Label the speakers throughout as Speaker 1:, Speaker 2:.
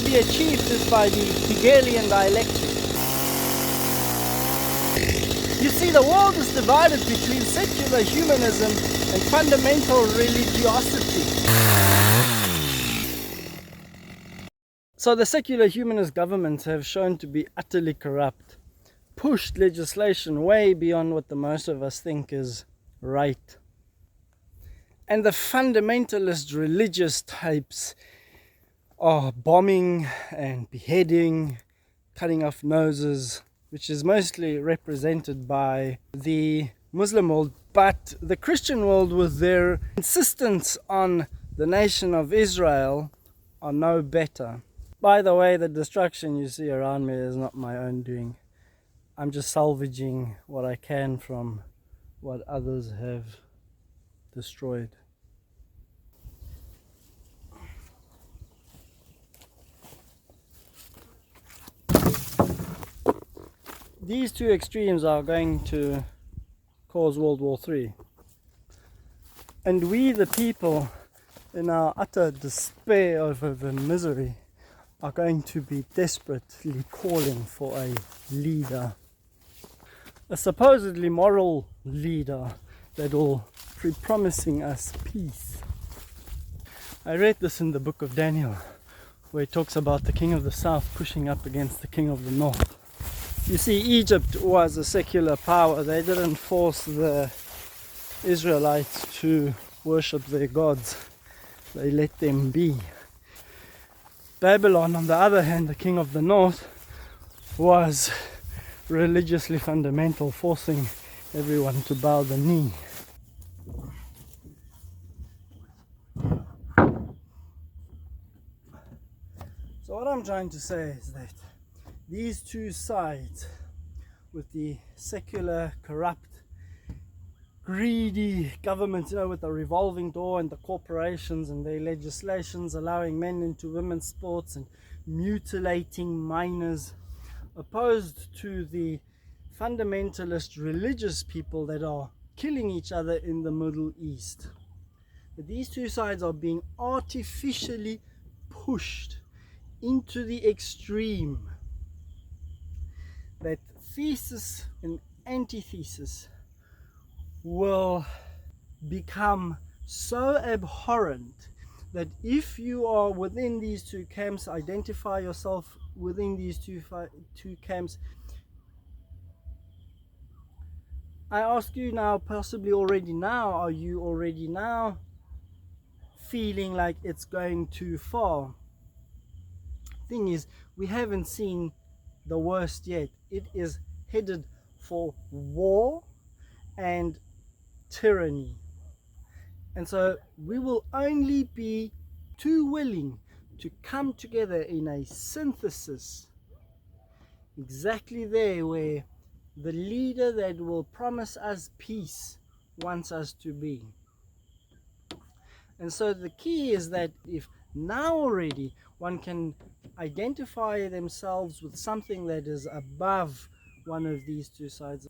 Speaker 1: be achieved is by the Hegelian dialectic. You see, the world is divided between secular humanism and fundamental religiosity. So the secular humanist governments have shown to be utterly corrupt, pushed legislation way beyond what the most of us think is right. And the fundamentalist religious types are bombing and beheading, cutting off noses, which is mostly represented by the Muslim world, but the Christian world, with their insistence on the nation of Israel, are no better. By the way, the destruction you see around me is not my own doing. I'm just salvaging what I can from what others have destroyed. These two extremes are going to cause World War III. And we, the people, in our utter despair over the misery, are going to be desperately calling for a leader. A supposedly moral leader that will be promising us peace. I read this in the book of Daniel, where it talks about the king of the south pushing up against the king of the north. You see, Egypt was a secular power. They didn't force the Israelites to worship their gods. They let them be. Babylon, on the other hand, the king of the north, was religiously fundamental, forcing everyone to bow the knee. So what I'm trying to say is that these two sides, with the secular, corrupt, greedy governments, with the revolving door and the corporations and their legislations allowing men into women's sports and mutilating minors, opposed to the fundamentalist religious people that are killing each other in the Middle East. But these two sides are being artificially pushed into the extreme. That thesis and antithesis will become so abhorrent that if you are within these two camps, identify yourself within these two camps, I ask you now, possibly already now, are you already now feeling like it's going too far? Thing is, we haven't seen the worst yet. It is headed for war and tyranny. And so we will only be too willing to come together in a synthesis exactly there where the leader that will promise us peace wants us to be. And so the key is that if now already one can identify themselves with something that is above one of these two sides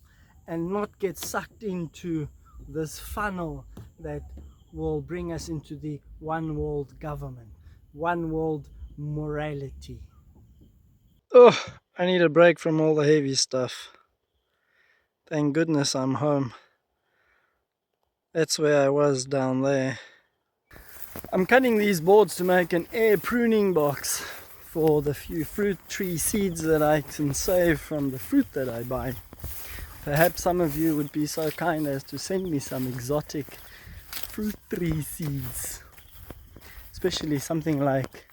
Speaker 1: and not get sucked into this funnel that will bring us into the one world government, one world morality. Oh, I need a break from all the heavy stuff. Thank goodness I'm home. That's where I was down there. I'm cutting these boards to make an air pruning box for the few fruit tree seeds that I can save from the fruit that I buy. Perhaps some of you would be so kind as to send me some exotic fruit tree seeds, especially something like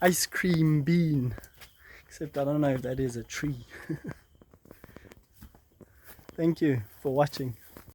Speaker 1: ice cream bean, except I don't know if that is a tree. Thank you for watching.